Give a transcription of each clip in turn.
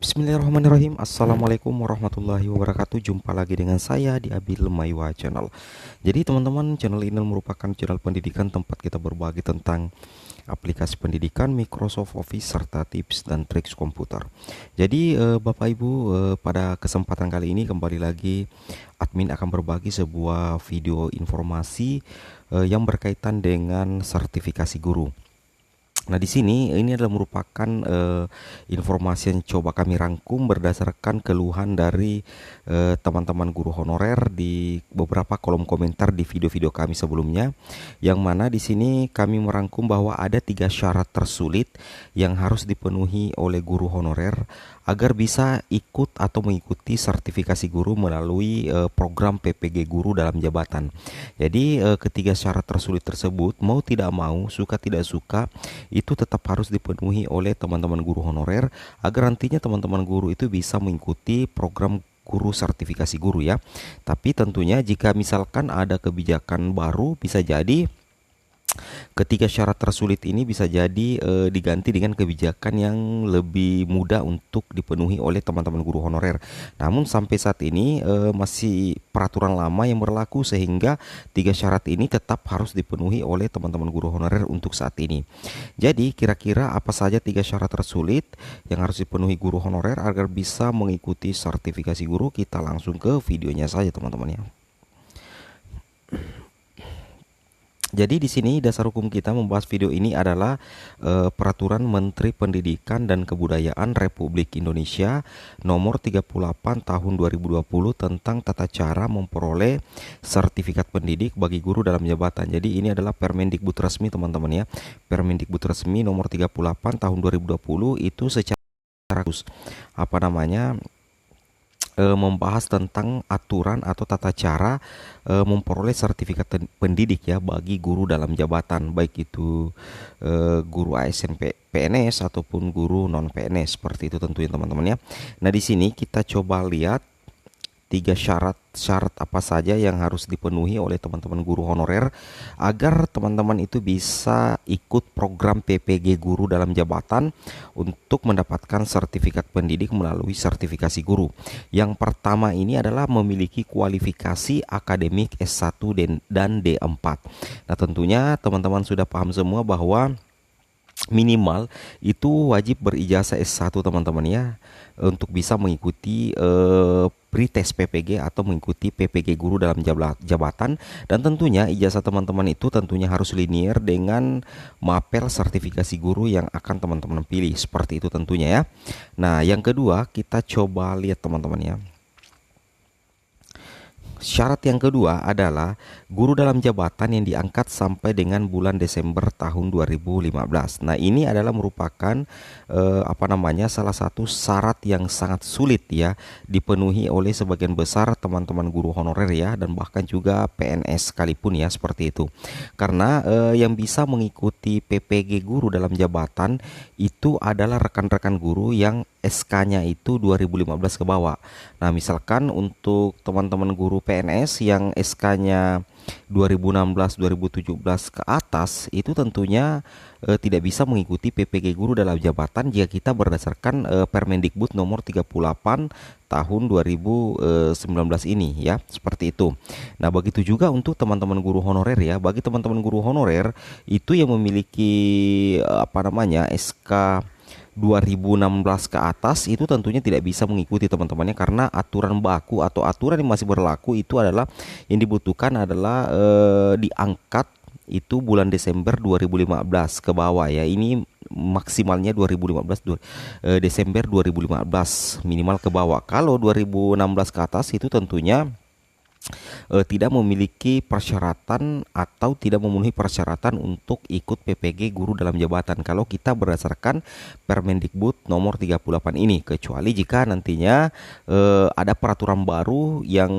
Bismillahirrahmanirrahim. Assalamualaikum warahmatullahi wabarakatuh. Jumpa lagi dengan saya di Abil Maiwa Channel. Jadi teman-teman, channel ini merupakan channel pendidikan tempat kita berbagi tentang aplikasi pendidikan, Microsoft Office, serta tips dan trik komputer. Jadi Bapak Ibu, pada kesempatan kali ini kembali lagi admin akan berbagi sebuah video informasi yang berkaitan dengan sertifikasi guru. Nah, di sini ini adalah merupakan informasi yang coba kami rangkum berdasarkan keluhan dari teman-teman guru honorer di beberapa kolom komentar di video-video kami sebelumnya, yang mana di sini kami merangkum bahwa ada 3 syarat tersulit yang harus dipenuhi oleh guru honorer agar bisa ikut atau mengikuti sertifikasi guru melalui program PPG Guru dalam jabatan. Jadi ketiga syarat tersulit tersebut, mau tidak mau, suka tidak suka, itu tetap harus dipenuhi oleh teman-teman guru honorer agar nantinya teman-teman guru itu bisa mengikuti program guru sertifikasi guru ya. Tapi tentunya jika misalkan ada kebijakan baru, bisa jadi ketiga syarat tersulit ini bisa jadi diganti dengan kebijakan yang lebih mudah untuk dipenuhi oleh teman-teman guru honorer. Namun sampai saat ini masih peraturan lama yang berlaku, sehingga 3 syarat ini tetap harus dipenuhi oleh teman-teman guru honorer untuk saat ini. Jadi kira-kira apa saja 3 syarat tersulit yang harus dipenuhi guru honorer agar bisa mengikuti sertifikasi guru? Kita langsung ke videonya saja teman-teman ya. Jadi di sini dasar hukum kita membahas video ini adalah Peraturan Menteri Pendidikan dan Kebudayaan Republik Indonesia Nomor 38 Tahun 2020 tentang tata cara memperoleh sertifikat pendidik bagi guru dalam jabatan. Jadi ini adalah Permendikbud resmi teman-teman ya. Permendikbud resmi nomor 38 tahun 2020 itu secara khusus membahas tentang aturan atau tata cara memperoleh sertifikat pendidik ya bagi guru dalam jabatan, baik itu guru ASN PNS ataupun guru non PNS, seperti itu tentunya teman-teman ya. Nah, di sini kita coba lihat 3 syarat apa saja yang harus dipenuhi oleh teman-teman guru honorer agar teman-teman itu bisa ikut program PPG Guru dalam jabatan untuk mendapatkan sertifikat pendidik melalui sertifikasi guru. Yang pertama ini adalah memiliki kualifikasi akademik S1 dan D4. Nah, tentunya teman-teman sudah paham semua bahwa minimal itu wajib berijazah S1 teman-teman ya, untuk bisa mengikuti pretest PPG atau mengikuti PPG guru dalam jabatan. Dan tentunya ijazah teman-teman itu tentunya harus linier dengan mapel sertifikasi guru yang akan teman-teman pilih, seperti itu tentunya ya. Nah, yang kedua kita coba lihat teman-teman ya. Syarat yang kedua adalah guru dalam jabatan yang diangkat sampai dengan bulan Desember tahun 2015. Nah, ini adalah merupakan salah satu syarat yang sangat sulit ya dipenuhi oleh sebagian besar teman-teman guru honorer ya, dan bahkan juga PNS sekalipun ya, seperti itu. Karena yang bisa mengikuti PPG guru dalam jabatan itu adalah rekan-rekan guru yang SK-nya itu 2015 ke bawah. Nah, misalkan untuk teman-teman guru PNS yang SK-nya 2016-2017 ke atas, itu tentunya tidak bisa mengikuti PPG guru dalam jabatan jika kita berdasarkan Permendikbud nomor 38 tahun 2019 ini ya, seperti itu. Nah, begitu juga untuk teman-teman guru honorer ya. Bagi teman-teman guru honorer itu yang memiliki SK 2016 ke atas, itu tentunya tidak bisa mengikuti teman-temannya, karena aturan baku atau aturan yang masih berlaku itu adalah yang dibutuhkan adalah diangkat itu bulan Desember 2015 ke bawah ya. Ini maksimalnya 2015 Desember 2015 minimal ke bawah. Kalau 2016 ke atas itu tentunya tidak memiliki persyaratan atau tidak memenuhi persyaratan untuk ikut PPG guru dalam jabatan kalau kita berdasarkan Permendikbud nomor 38 ini, kecuali jika nantinya ada peraturan baru yang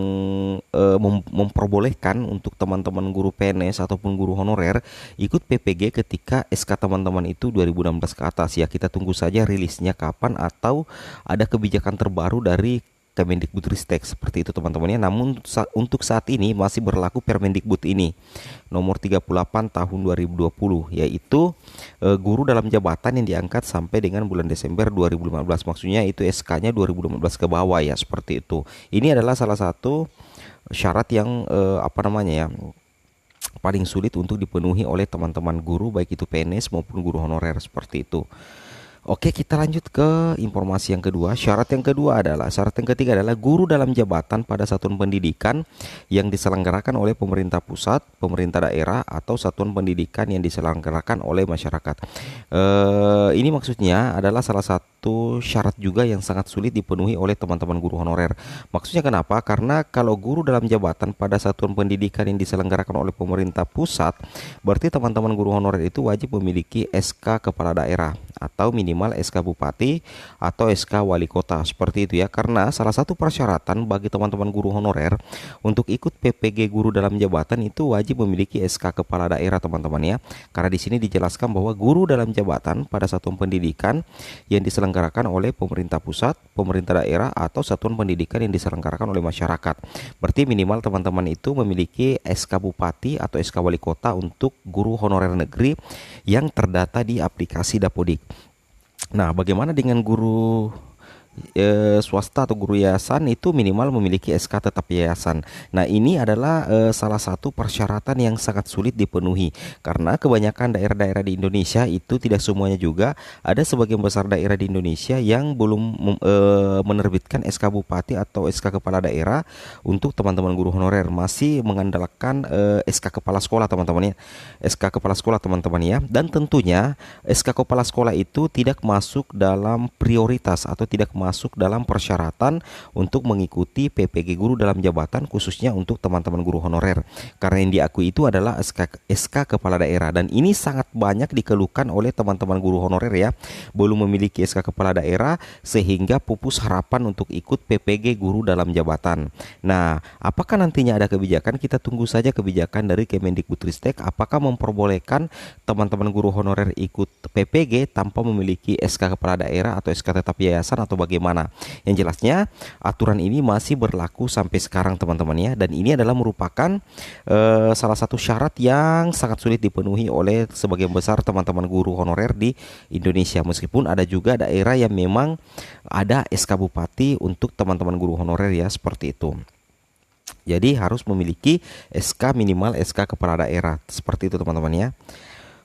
memperbolehkan untuk teman-teman guru PNS ataupun guru honorer ikut PPG ketika SK teman-teman itu 2016 ke atas ya. Kita tunggu saja rilisnya kapan, atau ada kebijakan terbaru dari Kemendikbudristek seperti itu teman-teman ya. Namun untuk saat ini masih berlaku Permendikbud ini nomor 38 tahun 2020, yaitu guru dalam jabatan yang diangkat sampai dengan bulan Desember 2015. Maksudnya itu SK-nya 2015 ke bawah ya, seperti itu. Ini adalah salah satu syarat yang paling sulit untuk dipenuhi oleh teman-teman guru, baik itu PNS maupun guru honorer seperti itu. Oke, kita lanjut ke informasi yang kedua. Syarat yang ketiga adalah guru dalam jabatan pada satuan pendidikan yang diselenggarakan oleh pemerintah pusat, pemerintah daerah, atau satuan pendidikan yang diselenggarakan oleh masyarakat. Ini maksudnya adalah salah satu syarat juga yang sangat sulit dipenuhi oleh teman-teman guru honorer. Maksudnya kenapa? Karena kalau guru dalam jabatan pada satuan pendidikan yang diselenggarakan oleh pemerintah pusat, berarti teman-teman guru honorer itu wajib memiliki SK kepala daerah atau minimal SK bupati atau SK wali kota, seperti itu ya. Karena salah satu persyaratan bagi teman-teman guru honorer untuk ikut PPG guru dalam jabatan itu wajib memiliki SK kepala daerah teman-teman ya. Karena di sini dijelaskan bahwa guru dalam jabatan pada satuan pendidikan yang diselenggarakan oleh pemerintah pusat, pemerintah daerah, atau satuan pendidikan yang diselenggarakan oleh masyarakat. Berarti minimal teman-teman itu memiliki SK bupati atau SK wali kota untuk guru honorer negeri yang terdata di aplikasi Dapodik. Nah, bagaimana dengan guru swasta atau guru yayasan? Itu minimal memiliki SK tetap yayasan. Nah, ini adalah salah satu persyaratan yang sangat sulit dipenuhi karena kebanyakan daerah-daerah di Indonesia itu tidak semuanya juga, ada sebagian besar daerah di Indonesia yang belum menerbitkan SK bupati atau SK kepala daerah untuk teman-teman guru honorer, masih mengandalkan SK kepala sekolah teman-teman ya. SK kepala sekolah teman-teman ya. Dan tentunya SK kepala sekolah itu tidak masuk dalam prioritas atau tidak masuk dalam persyaratan untuk mengikuti PPG guru dalam jabatan, khususnya untuk teman-teman guru honorer. Karena yang diakui itu adalah SK kepala daerah, dan ini sangat banyak dikeluhkan oleh teman-teman guru honorer ya, belum memiliki SK kepala daerah sehingga pupus harapan untuk ikut PPG guru dalam jabatan. Nah, apakah nantinya ada kebijakan? Kita tunggu saja kebijakan dari Kemendikbudristek, apakah memperbolehkan teman-teman guru honorer ikut PPG tanpa memiliki SK kepala daerah atau SK tetap yayasan atau bagaimana. Yang jelasnya aturan ini masih berlaku sampai sekarang teman-teman ya, dan ini adalah merupakan salah satu syarat yang sangat sulit dipenuhi oleh sebagian besar teman-teman guru honorer di Indonesia. Meskipun ada juga daerah yang memang ada SK bupati untuk teman-teman guru honorer ya, seperti itu. Jadi harus memiliki SK minimal SK kepala daerah, seperti itu teman-teman ya.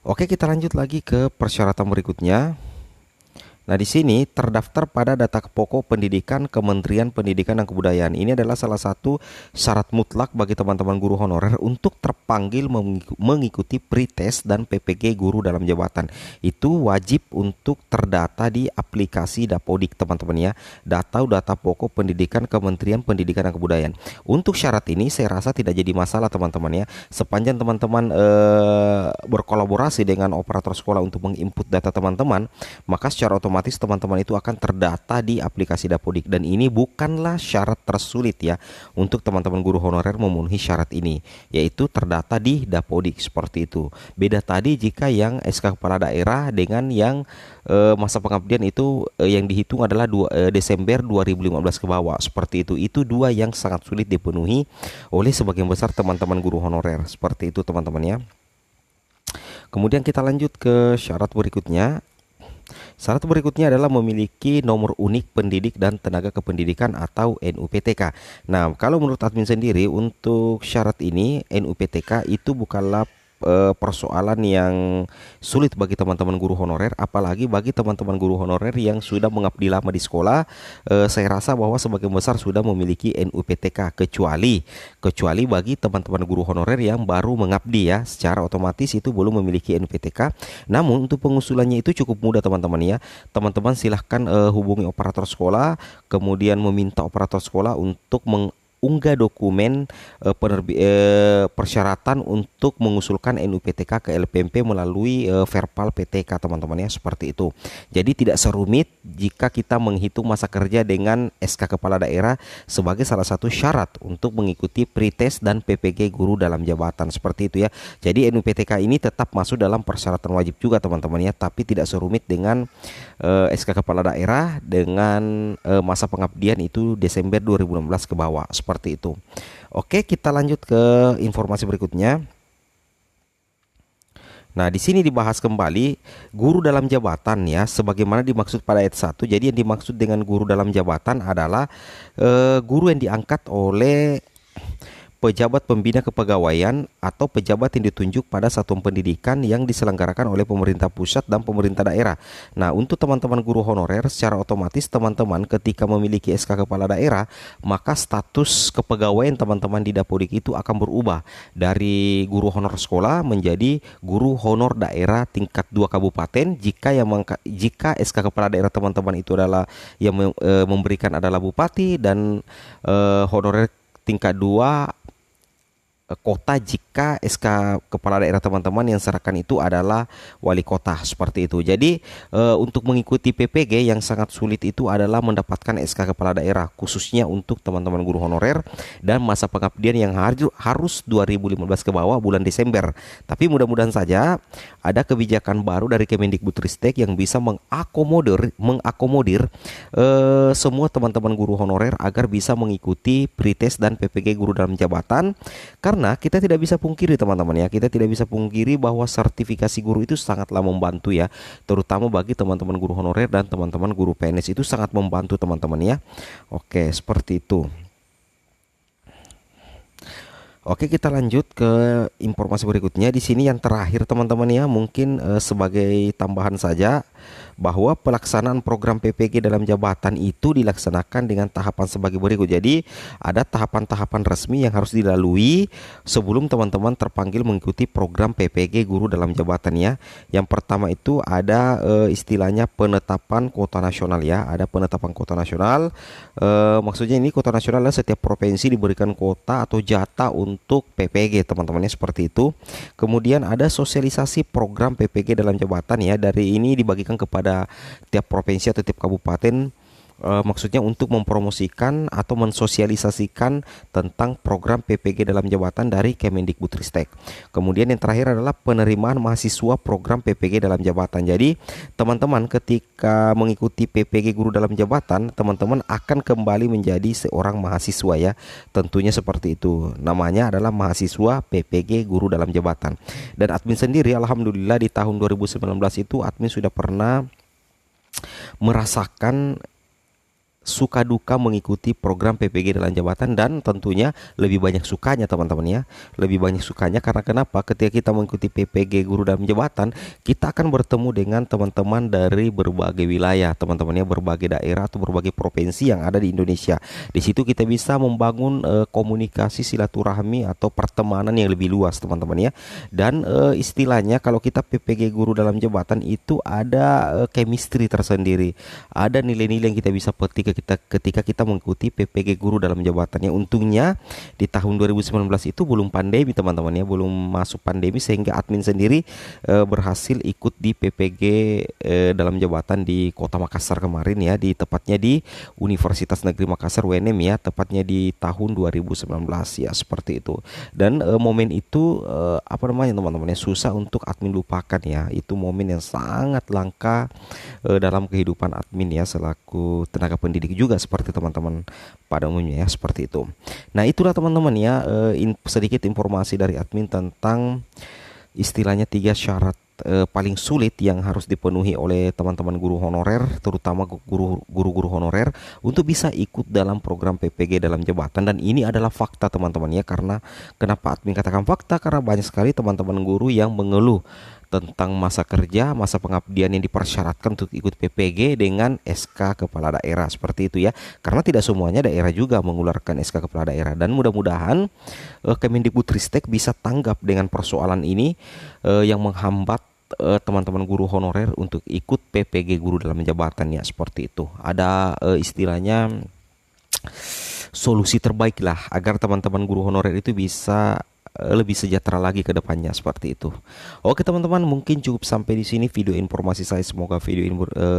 Oke, kita lanjut lagi ke persyaratan berikutnya. Nah, di sini terdaftar pada data pokok pendidikan Kementerian Pendidikan dan Kebudayaan. Ini adalah salah satu syarat mutlak bagi teman-teman guru honorer untuk terpanggil mengikuti pretest dan PPG guru dalam jabatan. Itu wajib untuk terdata di aplikasi Dapodik teman-teman ya. Data pokok pendidikan Kementerian Pendidikan dan Kebudayaan. Untuk syarat ini saya rasa tidak jadi masalah teman-teman ya. Sepanjang teman-teman berkolaborasi dengan operator sekolah untuk menginput data teman-teman, maka secara otomatis teman-teman itu akan terdata di aplikasi Dapodik, dan ini bukanlah syarat tersulit ya untuk teman-teman guru honorer memenuhi syarat ini, yaitu terdata di Dapodik, seperti itu. Beda tadi jika yang SK kepala daerah dengan yang masa pengabdian itu yang dihitung adalah Desember 2015 ke bawah, seperti itu. Itu dua yang sangat sulit dipenuhi oleh sebagian besar teman-teman guru honorer, seperti itu teman-teman ya. Kemudian kita lanjut ke syarat berikutnya. Syarat berikutnya adalah memiliki nomor unik pendidik dan tenaga kependidikan atau NUPTK. Nah, kalau menurut admin sendiri untuk syarat ini NUPTK itu bukanlah persoalan yang sulit bagi teman-teman guru honorer, apalagi bagi teman-teman guru honorer yang sudah mengabdi lama di sekolah. Saya rasa bahwa sebagian besar sudah memiliki NUPTK, kecuali bagi teman-teman guru honorer yang baru mengabdi ya, secara otomatis itu belum memiliki NUPTK. Namun untuk pengusulannya itu cukup mudah teman-teman ya. Teman-teman silahkan hubungi operator sekolah, kemudian meminta operator sekolah untuk unggah dokumen persyaratan untuk mengusulkan NUPTK ke LPMP melalui verbal PTK teman-teman ya, seperti itu. Jadi tidak serumit jika kita menghitung masa kerja dengan SK Kepala Daerah sebagai salah satu syarat untuk mengikuti pretest dan PPG guru dalam jabatan, seperti itu ya. Jadi NUPTK ini tetap masuk dalam persyaratan wajib juga teman-teman ya, tapi tidak serumit dengan SK Kepala Daerah dengan masa pengabdian itu Desember 2016 ke bawah, seperti itu. Oke, kita lanjut ke informasi berikutnya. Nah, di sini dibahas kembali guru dalam jabatan ya, sebagaimana dimaksud pada ayat 1. Jadi yang dimaksud dengan guru dalam jabatan adalah guru yang diangkat oleh pejabat pembina kepegawaian atau pejabat yang ditunjuk pada satuan pendidikan yang diselenggarakan oleh pemerintah pusat dan pemerintah daerah. Nah, untuk teman-teman guru honorer, secara otomatis teman-teman ketika memiliki SK Kepala Daerah, maka status kepegawaian teman-teman di Dapodik itu akan berubah dari guru honor sekolah menjadi guru honor daerah tingkat 2 kabupaten jika SK Kepala Daerah teman-teman itu adalah yang memberikan adalah bupati, dan honorer tingkat 2 kota jika SK Kepala Daerah teman-teman yang serahkan itu adalah wali kota, seperti itu. Jadi untuk mengikuti PPG yang sangat sulit itu adalah mendapatkan SK Kepala Daerah, khususnya untuk teman-teman guru honorer dan masa pengabdian yang harus 2015 ke bawah bulan Desember. Tapi mudah-mudahan saja ada kebijakan baru dari Kemendikbudristek yang bisa mengakomodir semua teman-teman guru honorer agar bisa mengikuti pretest dan PPG guru dalam jabatan. Karena kita tidak bisa pungkiri teman-teman ya, kita tidak bisa pungkiri bahwa sertifikasi guru itu sangatlah membantu ya, terutama bagi teman-teman guru honorer dan teman-teman guru PNS, itu sangat membantu teman-teman ya. Oke, seperti itu. Oke, kita lanjut ke informasi berikutnya. Di sini yang terakhir teman-teman ya, mungkin sebagai tambahan saja bahwa pelaksanaan program PPG dalam jabatan itu dilaksanakan dengan tahapan sebagai berikut. Jadi ada tahapan-tahapan resmi yang harus dilalui sebelum teman-teman terpanggil mengikuti program PPG guru dalam jabatan ya. Yang pertama itu ada istilahnya penetapan kuota nasional ya. Ada penetapan kuota nasional. Maksudnya ini kuota nasional adalah setiap provinsi diberikan kuota atau jatah untuk PPG teman-temannya, seperti itu. Kemudian ada sosialisasi program PPG dalam jabatan ya. Dari ini dibagikan kepada tiap provinsi atau tiap kabupaten, maksudnya untuk mempromosikan atau mensosialisasikan tentang program PPG dalam jabatan dari Kemendikbudristek. Kemudian yang terakhir adalah penerimaan mahasiswa program PPG dalam jabatan. Jadi teman-teman ketika mengikuti PPG guru dalam jabatan, teman-teman akan kembali menjadi seorang mahasiswa ya. Tentunya seperti itu. Namanya adalah mahasiswa PPG guru dalam jabatan. Dan admin sendiri alhamdulillah di tahun 2019 itu admin sudah pernah merasakan suka duka mengikuti program PPG dalam jabatan, dan tentunya lebih banyak sukanya teman-teman ya. Lebih banyak sukanya karena kenapa? Ketika kita mengikuti PPG guru dalam jabatan, kita akan bertemu dengan teman-teman dari berbagai wilayah teman-teman ya, berbagai daerah atau berbagai provinsi yang ada di Indonesia. Di situ kita bisa membangun komunikasi silaturahmi atau pertemanan yang lebih luas teman-teman ya. Dan istilahnya kalau kita PPG guru dalam jabatan itu ada chemistry tersendiri. Ada nilai-nilai yang kita bisa petik ketika kita mengikuti PPG guru dalam jabatannya. Untungnya di tahun 2019 itu belum pandemi teman-teman ya, belum masuk pandemi, sehingga admin sendiri berhasil ikut di PPG dalam jabatan di Kota Makassar kemarin ya, tepatnya di Universitas Negeri Makassar UNM ya, tepatnya di tahun 2019 ya, seperti itu. Dan momen itu apa namanya teman-teman ya, susah untuk admin lupakan ya. Itu momen yang sangat langka dalam kehidupan admin ya, selaku tenaga pendidik juga seperti teman-teman pada umumnya ya, seperti itu. Nah, itulah teman-teman ya sedikit informasi dari admin tentang istilahnya 3 syarat paling sulit yang harus dipenuhi oleh teman-teman guru honorer, terutama guru-guru honorer, untuk bisa ikut dalam program PPG dalam jabatan. Dan ini adalah fakta teman-teman ya. Karena kenapa admin katakan fakta? Karena banyak sekali teman-teman guru yang mengeluh tentang masa kerja, masa pengabdian yang dipersyaratkan untuk ikut PPG dengan SK Kepala Daerah, seperti itu ya. Karena tidak semuanya daerah juga mengeluarkan SK Kepala Daerah, dan mudah-mudahan Kemendikbudristek bisa tanggap dengan persoalan ini yang menghambat teman-teman guru honorer untuk ikut PPG guru dalam jabatan ya, seperti itu. Ada istilahnya solusi terbaik lah agar teman-teman guru honorer itu bisa lebih sejahtera lagi ke depannya seperti itu. Oke teman-teman, mungkin cukup sampai di sini video informasi saya. Semoga video ini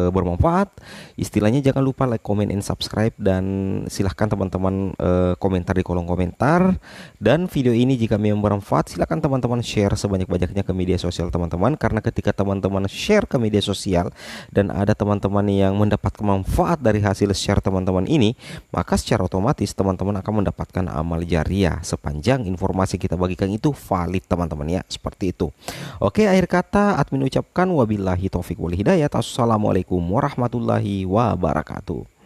bermanfaat. Istilahnya jangan lupa like, comment, and subscribe, dan silahkan teman-teman komentar di kolom komentar. Dan video ini jika memang bermanfaat, silahkan teman-teman share sebanyak-banyaknya ke media sosial teman-teman. Karena ketika teman-teman share ke media sosial dan ada teman-teman yang mendapatkan manfaat dari hasil share teman-teman ini, maka secara otomatis teman-teman akan mendapatkan amal jariah sepanjang informasi kita bagikan itu valid teman-teman ya, seperti itu. Oke, akhir kata admin ucapkan wabillahi taufik wal hidayah. Assalamualaikum warahmatullahi wabarakatuh.